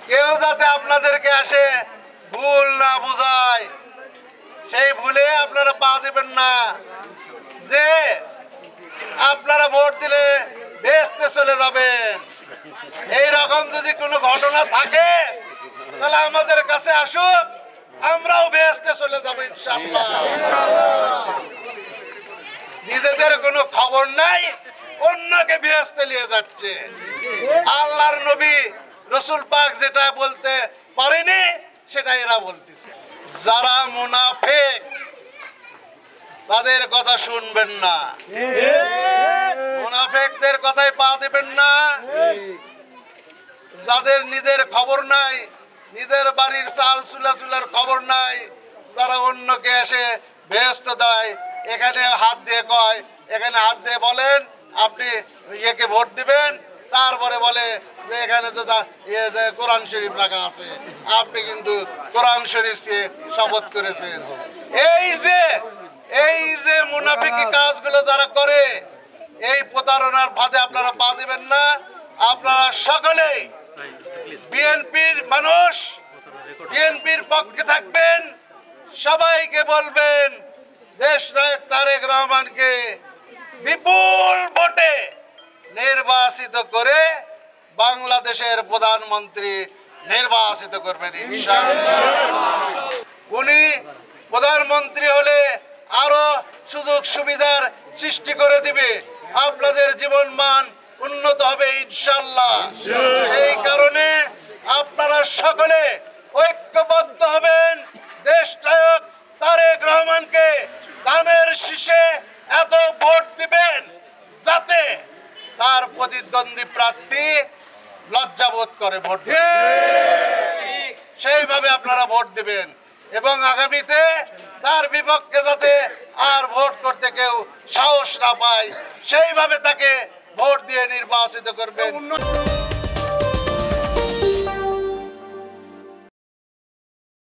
কেউ যাতে আপনাদেরকে আসে ভুল না বোঝায়, সেই ভুলে আপনারা পা দেবেন না যে আপনারা ভোট দিলে বেহেশতে চলে যাবেন। এই রকম যদি কোনো ঘটনা থাকে তাহলে আমাদের কাছে আসুক, আমরাও বেহেশতে চলে যাবো ইনশাআল্লাহ। নিজেদের কোনো খবর নাই, অন্যকে বেহেশতে নিয়ে যাচ্ছে। আল্লাহর নবী রসুল পাক যেটা বলতে পারেনি সেটা এরা বলতেছে। যারা মুনাফিক তাদের কথা শুনবেন না, মুনাফিকদের কথায় পা দিবেন না। যাদের নিজের খবর নাই, নিজের বাড়ির চাল চুলার খবর নাই, তারা অন্যকে এসে বেহেশত দেয়। এখানে হাত দিয়ে কয়, এখানে হাত দিয়ে বলেন আপনি ইয়েকে ভোট দিবেন, তারপরে বলে যে এখানে তো কোরআন শরীফ রাখা আছে, আপনি কিন্তু কোরআন শরীফ দিয়ে শপথ করেছেন। এই যে মুনাফিকি কাজগুলো যারা করে, এই প্রতারণার ফাঁদে আপনারা পা দিবেন না। আপনারা সকলেই বিএনপির মানুষ, বিএনপির পক্ষে থাকবেন। সবাইকে বলবেন দেশ নায়ক তারেক রহমানকে বিপুল ভোটে নির্বাচিত করে বাংলাদেশের প্রধানমন্ত্রী নির্বাচিত করবেন ইনশাআল্লাহ। উনি প্রধানমন্ত্রী হলে আরো সুযোগ সুবিধার সৃষ্টি করে দিবে, আপনাদের জীবন মান উন্নত হবে ইনশাআল্লাহ। সেই কারণে আপনারা সকলে ঐক্যবদ্ধ হবেন। দেশ নায়ক তারেক রহমানকে ধানের শীষে এত ভোট দিবেন যাতে তার প্রতিদ্বন্দ্বী প্রার্থী লজ্জাবোধ করে ভোট দিবেন। সেইভাবে আপনারা ভোট দিবেন এবং আগামীতে তার বিপক্ষে যাতে আর ভোট করতে কেউ সাহস না পায়, সেইভাবে তাকে ভোট দিয়ে নির্বাচিত করবেন।